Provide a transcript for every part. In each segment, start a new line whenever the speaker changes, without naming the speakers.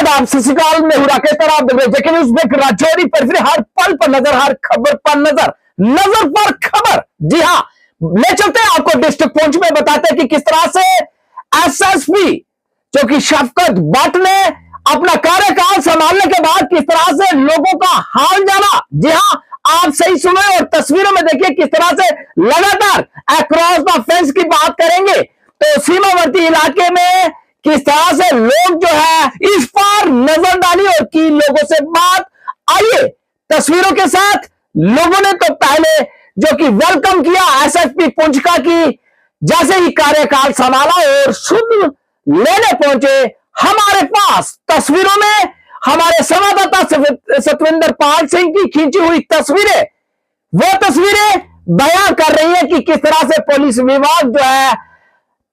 आदाब, सत श्री अकाल, मैं हूं राकेश तर आप देख रहे हैं जेके न्यूज़ में राजौरी पर फिर हर पल पर नजर, हर खबर पर नजर, नजर पर खबर। जी हां, ले चलते हैं आपको डिस्ट्रिक्ट पुंछ में, बताते हैं कि किस तरह से एसएसपी जो कि शफकत भट्ट ने अपना कार्यकाल संभालने के बाद किस तरह से लोगों का हाल जाना। जी हां, आप सही सुने और तस्वीरों में देखिए किस तरह से लगातार अक्रॉस द फेंस की बात करेंगे तो सीमावर्ती इलाके में किस तरह से लोग जो है इस पर नजर डाली और की लोगों से बात। आइए तस्वीरों के साथ। लोगों ने तो पहले जो कि वेलकम किया एसएसपी पुंछ का कि जैसे ही कार्यकाल संभाला और शुद्ध लेने पहुंचे हमारे पास तस्वीरों में हमारे संवाददाता सतविंदर पाल सिंह की खींची हुई तस्वीरें, वो तस्वीरें बयान कर रही है कि किस तरह से पुलिस विभाग जो है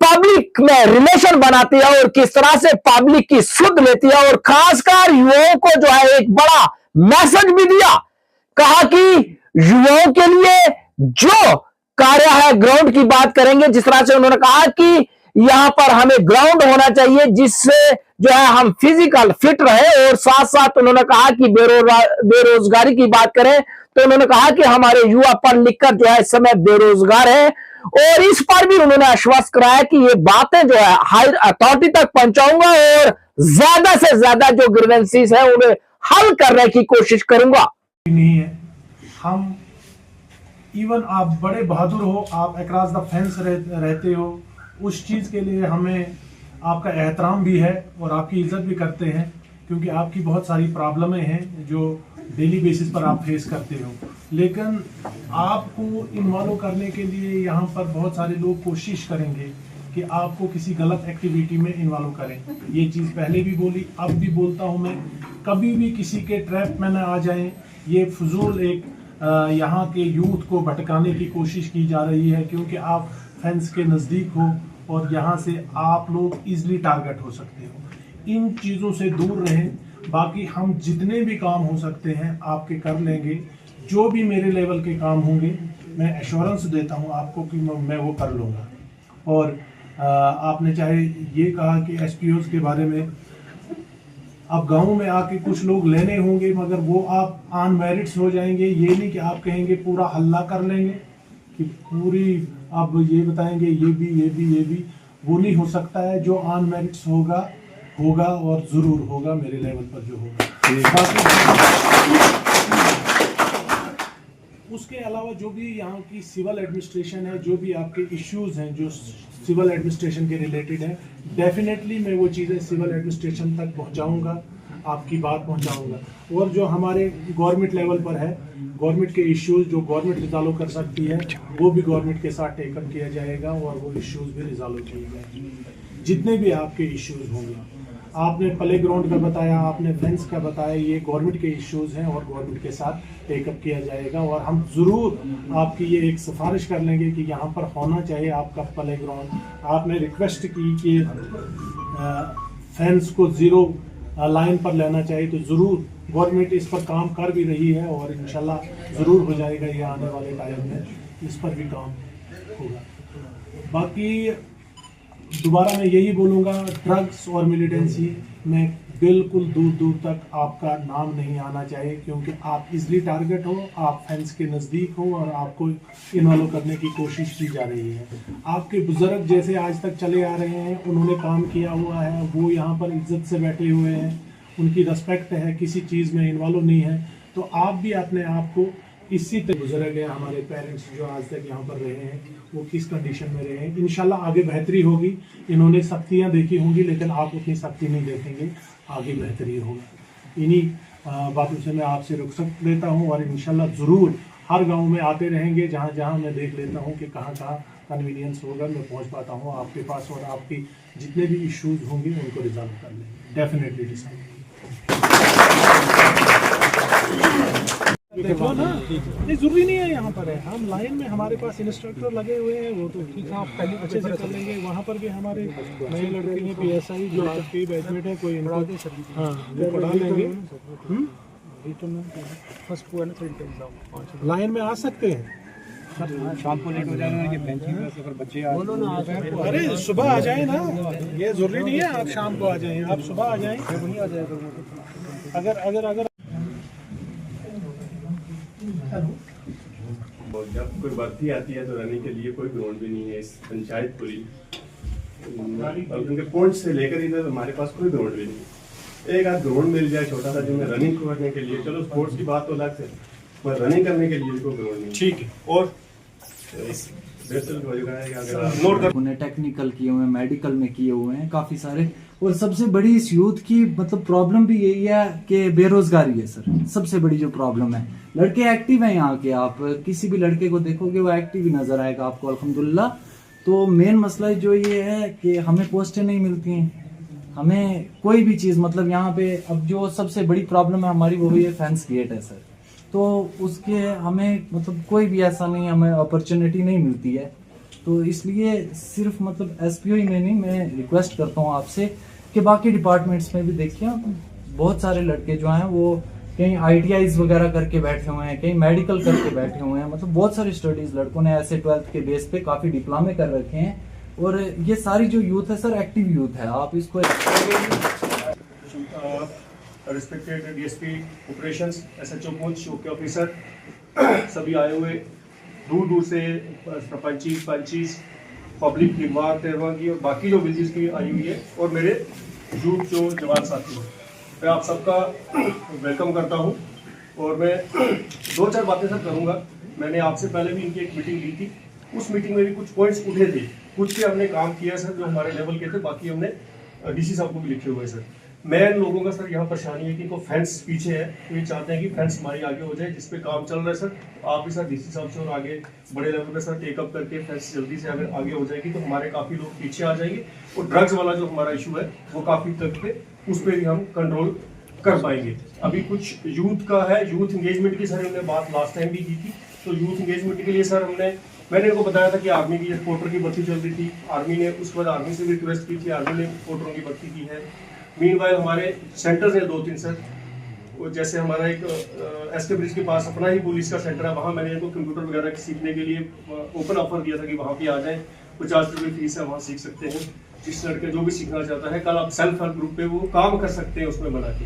पब्लिक में रिलेशन बनाती है और किस तरह से पब्लिक की सुध लेती है और खासकर युवाओं को जो है एक बड़ा मैसेज भी दिया। कहा कि युवाओं के लिए जो कार्य है ग्राउंड की बात करेंगे, जिस तरह से उन्होंने कहा कि यहां पर हमें ग्राउंड होना चाहिए जिससे जो है हम फिजिकल फिट रहे और साथ साथ उन्होंने कहा कि बेरोजगारी की बात करें तो उन्होंने कहा कि हमारे युवा पढ़ लिखकर जो है इस समय बेरोजगार है और इस पर भी उन्होंने आश्वस्त कराया कि ये बातें जो है हायर अथॉरिटी तक पहुंचाऊंगा और ज्यादा से ज्यादा जो ग्रीवेंसीज है उन्हें हल करने की कोशिश करूंगा।
नहीं है, हम इवन आप बड़े बहादुर हो, आप अक्रॉस द फेंस रहते हो, उस चीज के लिए हमें आपका एहतराम भी है और आपकी इज्जत भी करते हैं क्योंकि आपकी बहुत सारी प्रॉब्लमें हैं जो डेली बेसिस पर आप फेस करते हो। लेकिन आपको इन्वॉल्व करने के लिए यहाँ पर बहुत सारे लोग कोशिश करेंगे कि आपको किसी गलत एक्टिविटी में इन्वॉल्व करें। ये चीज़ पहले भी बोली, अब भी बोलता हूँ मैं, कभी भी किसी के ट्रैप में न आ जाएं। ये फजूल एक यहाँ के यूथ को भटकाने की कोशिश की जा रही है क्योंकि आप फेंस के नज़दीक हो और यहाँ से आप लोग इजली टारगेट हो सकते हो। इन चीज़ों से दूर रहें। बाकी हम जितने भी काम हो सकते हैं आपके कर लेंगे, जो भी मेरे लेवल के काम होंगे मैं एश्योरेंस देता हूं आपको कि मैं वो कर लूँगा। और आपने चाहे ये कहा कि एसपीओज के बारे में, अब गांव में आके कुछ लोग लेने होंगे मगर वो आप ऑन मेरिट्स हो जाएंगे। ये नहीं कि आप कहेंगे पूरा हल्ला कर लेंगे कि पूरी अब ये बताएंगे ये भी वो नहीं हो सकता है। जो ऑन मेरिट्स होगा और ज़रूर होगा मेरे लेवल पर जो होगा। उसके अलावा जो भी यहाँ की सिविल एडमिनिस्ट्रेशन है, जो भी आपके इश्यूज़ हैं जो सिविल एडमिनिस्ट्रेशन के रिलेटेड है, डेफिनेटली मैं वो चीज़ें सिविल एडमिनिस्ट्रेशन तक पहुँचाऊँगा, आपकी बात पहुँचाऊँगा। और जो हमारे गवर्नमेंट लेवल पर है, गवर्नमेंट के इश्यूज़ जो गवर्नमेंट रिजॉल्व कर सकती है वो भी गवर्नमेंट के साथ टेकअप किया जाएगा और वो इश्यूज़ भी रिजॉल्व किए जाएंगे। जितने भी आपके इश्यूज़ होंगे, आपने प्ले ग्राउंड का बताया, आपने फेंस का बताया, ये गवर्नमेंट के इश्यूज़ हैं और गवर्नमेंट के साथ टेकअप किया जाएगा। और हम ज़रूर आपकी ये एक सिफारिश कर लेंगे कि यहाँ पर होना चाहिए आपका प्ले ग्राउंड। आपने रिक्वेस्ट की कि फेंस को ज़ीरो लाइन पर लेना चाहिए, तो ज़रूर गवर्नमेंट इस पर काम कर भी रही है और इंशाल्लाह ज़रूर हो जाएगा ये आने वाले टाइम में, इस पर भी काम होगा। बाकी दोबारा मैं यही बोलूँगा, ड्रग्स और मिलिटेंसी में बिल्कुल दूर तक आपका नाम नहीं आना चाहिए क्योंकि आप इजली टारगेट हो, आप फेंस के नज़दीक हो और आपको इन्वॉल्व करने की कोशिश की जा रही है। आपके बुजुर्ग जैसे आज तक चले आ रहे हैं, उन्होंने काम किया हुआ है, वो यहाँ पर इज्जत से बैठे हुए हैं, उनकी रिस्पेक्ट है, किसी चीज़ में इन्वॉल्व नहीं है। तो आप भी अपने आप को इसी तरह, बुजुर्ग हैं हमारे पेरेंट्स जो आज तक यहाँ पर रहे हैं, वो किस कंडीशन में रहे हैं। इंशाल्लाह आगे बेहतरी होगी। इन्होंने सख्तियाँ देखी होंगी लेकिन आप उतनी सख्ती नहीं देखेंगे, आगे बेहतरी होगा। इन्हीं बातों से मैं आपसे रुखसत लेता हूँ और इंशाल्लाह ज़रूर हर गांव में आते रहेंगे। जहाँ जहाँ मैं देख लेता हूँ कि कहाँ कन्वीनियंस होगा, मैं पहुँच पाता हूँ आपके पास और आपकी जितने भी इश्यूज़ होंगे उनको रिजॉल्व कर लेंगे, डेफिनेटली डिसाइड। देखो ना, नहीं जरूरी नहीं है यहाँ पर है, हम लाइन में हमारे पास इंस्ट्रक्टर लगे हुए हैं, वो तो ठीक है आप पहले अच्छे से कर लेंगे। वहाँ पर भी हमारे नए लड़के हैं PSI जो आपके बैचमेट है, कोई इनको हाँ वो पढ़ा लेंगे। लाइन में आ सकते हैं
शाम को लेकर जाना कि बेंच में अगर बच्चे
अरे सुबह आ जाए ना, ये जरूरी नहीं है आप शाम को आ जाएं, आप सुबह आ जाएं।
नहीं आ जाएगा।
अगर
और जब कोई भर्ती आती है तो रनिंग के लिए कोई ग्राउंड भी नहीं है इस पंचायत पूरी, और उनके पॉइंट से लेकर इधर हमारे पास कोई ग्राउंड भी नहीं है। एक आध ग्राउंड मिल जाए छोटा सा जिसमें रनिंग करने के लिए, चलो स्पोर्ट्स की बात तो अलग से, पर रनिंग करने के लिए कोई ग्राउंड नहीं।
ठीक है।
और इस बेहतर की वजह है कि अगर आप नोट कर
उन्हें टेक्निकल किए हुए हैं, मेडिकल में किए हुए हैं काफी सारे। और सबसे बड़ी इस यूथ की मतलब प्रॉब्लम भी यही है कि बेरोजगारी है सर, सबसे बड़ी जो प्रॉब्लम है। लड़के एक्टिव हैं यहाँ के, आप किसी भी लड़के को देखोगे वो एक्टिव ही नजर आएगा आपको अल्हम्दुलिल्लाह। तो मेन मसला जो ये है कि हमें पोस्टें नहीं मिलती हैं, हमें कोई भी चीज़ मतलब यहाँ पे अब जो सबसे बड़ी प्रॉब्लम है हमारी वो ये फेंस गेट है सर। तो उसके हमें मतलब कोई भी ऐसा नहीं, हमें अपॉर्चुनिटी नहीं मिलती है। तो इसलिए सिर्फ मतलब एसपीओ ही में नहीं, मैं रिक्वेस्ट करता हूँ आपसे कि बाकी डिपार्टमेंट्स में भी देखिए, बहुत सारे लड़के जो हैं वो कहीं ITIs वगैरह करके बैठे हुए हैं, कहीं मेडिकल करके बैठे हुए हैं। मतलब बहुत सारी स्टडीज लड़कों ने ऐसे 12th के बेस पे काफ़ी डिप्लोमे कर रखे हैं। और ये सारी जो यूथ है सर एक्टिव यूथ है, आप इसको
respected DSP operations, SHO Poonch, चौकी ऑफिसर सभी आए हुए दूर दूर से, पंचीज पब्लिक की वार तेरवा की और बाकी जो विलेजेस की आई हुई है, और मेरे यूथ जो जवान साथी हैं, मैं आप सबका वेलकम करता हूं। और मैं 2-4 बातें सब करूंगा। मैंने आपसे पहले भी इनकी एक मीटिंग ली थी, उस मीटिंग में भी कुछ पॉइंट्स उठे थे, कुछ पे हमने काम किया सर जो हमारे लेवल के थे, बाकी हमने DC साहब को भी लिखे हुए सर। मेन लोगों का सर यहाँ परेशानी है कि इनको फेंस पीछे है, तो ये चाहते हैं कि फेंस हमारी आगे हो जाए, जिस पे काम चल रहा है सर। आप भी सर DC साहब से और आगे बड़े लेवल पे सर टेकअप करके फेंस जल्दी से अगर आगे हो जाएगी तो हमारे काफ़ी लोग पीछे आ जाएंगे, और ड्रग्स वाला जो हमारा इशू है वो काफ़ी तक पे उस पर भी हम कंट्रोल कर पाएंगे। अभी कुछ यूथ का है, यूथ इंगेजमेंट की सर हमने बात लास्ट टाइम भी की थी। तो यूथ इंगेजमेंट के लिए सर मैंने इनको बताया था कि आर्मी की पोर्टर की भर्ती चल रही थी, आर्मी ने उसके बाद आर्मी से भी रिक्वेस्ट की थी, आर्मी ने पोर्टरों की भर्ती की है। मीनवाइल हमारे सेंटर्स हैं 2-3 सर, वो जैसे हमारा एक SK ब्रिज के पास अपना ही पुलिस का सेंटर है, वहाँ मैंने इनको कंप्यूटर वगैरह सीखने के लिए ओपन ऑफर दिया था कि वहाँ पे आ जाएं, 50 रुपये फीस है, वहाँ सीख सकते हैं। जिस लड़के जो भी सीखना चाहता है, कल आप सेल्फ हेल्प ग्रुप पे वो काम कर सकते हैं उसमें बना के।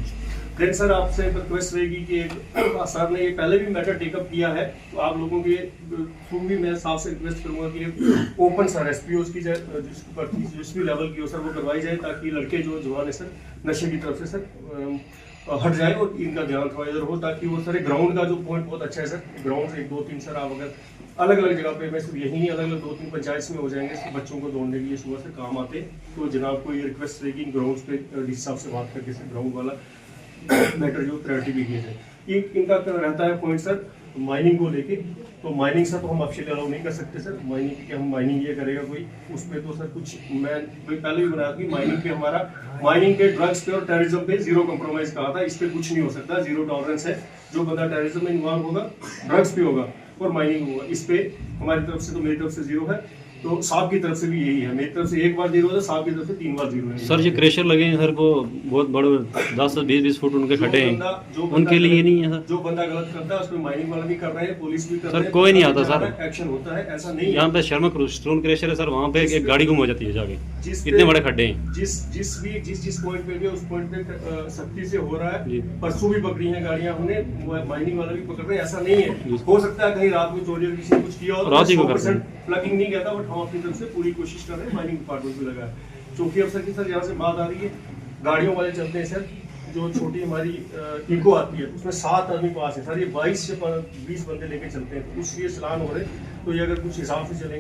देन सर आपसे रिक्वेस्ट रहेगी कि सर ने ये पहले भी मैटर टेकअप किया है, तो आप लोगों के थ्रू भी मैं साफ से रिक्वेस्ट करूंगा कि ओपन सर SPOs की जिस भी लेवल की हो सर वो करवाई जाए, ताकि लड़के जो जवान है सर नशे की तरफ से सर हट जाए और इनका ध्यान थोड़ा इधर हो, ताकि वो सर ग्राउंड का जो पॉइंट बहुत अच्छा है सर, ग्राउंड 1-2-3 सर आप अगर अलग अलग जगह पे, मैं सिर्फ यही नहीं, अलग अलग 2-3 पंचायत में हो जाएंगे बच्चों को दौड़ने के लिए सुबह से काम आते, तो जनाब को ये रिक्वेस्ट रहेगी इन ग्राउंड पे DC साहब से बात करके सर ग्राउंड वाला मैटर जो प्रायोरिटी भी किया जाए। इनका रहता है पॉइंट सर माइनिंग को लेके, तो माइनिंग सर तो हम ऑफिशियली अलाउ नहीं कर सकते सर, माइनिंग की हम माइनिंग ये करेगा कोई, उस पर तो सर कुछ मैं पहले भी बनाया कि माइनिंग पे हमारा माइनिंग पे ड्रग्स पे और टेररिज्म पे जीरो कॉम्प्रोमाइज कहा था, इस पे कुछ नहीं हो सकता, जीरो टॉलरेंस है। जो बंदा टेररिज्म में इन्वॉल्व होगा, ड्रग्स पे होगा और माइनिंग होगा, इस पे हमारी तरफ से तो मेरी तरफ से जीरो है, तो साहब की तरफ से भी यही है, मेरी तरफ से 1 बार जीरो है, साहब की तरफ से 3 बार जीरो है।
सर ये क्रेशर लगे हैं सर, वो बहुत बड़े 10-20 फुट उनके खड्डे हैं, उनके लिए नहीं है सर।
जो बंदा गलत करता है उस पर माइनिंग वाला भी कर रहे हैं, पुलिस भी कर रहे
सर
हैं,
कोई नहीं आता सर,
एक्शन होता है, ऐसा नहीं है।
यहाँ पे शर्मा स्टोन क्रेशर है सर, वहाँ पे एक गाड़ी गुम हो जाती है जाके, इतने बड़े खड्डे हैं।
जिस पॉइंट पे भी उस पॉइंट पे सख्ती से हो रहा है। परसों भी पकड़ी हैं गाड़ियां हमने, माइनिंग वाला भी पकड़ रहे हैं, ऐसा नहीं है। हो सकता है कहीं रात को चोरी किसी ने कुछ किया हो,
रात ही को करते हैं,
प्लगिंग नहीं कहता, बट हम अपनी तरफ से पूरी कोशिश कर रहे हैं, माइनिंग डिपार्टमेंट भी लगा है। चौकी अफसर की सर यहाँ से बात आ रही है, गाड़ियों वाले चलते हैं सर, जो छोटी हमारी इको आती है उसमें 7 आदमी पास है सर, ये 22 से 20 बंदे लेके चलते हैं, तो उसलिए चलान हो रहे, तो ये अगर कुछ हिसाब से चलेंगे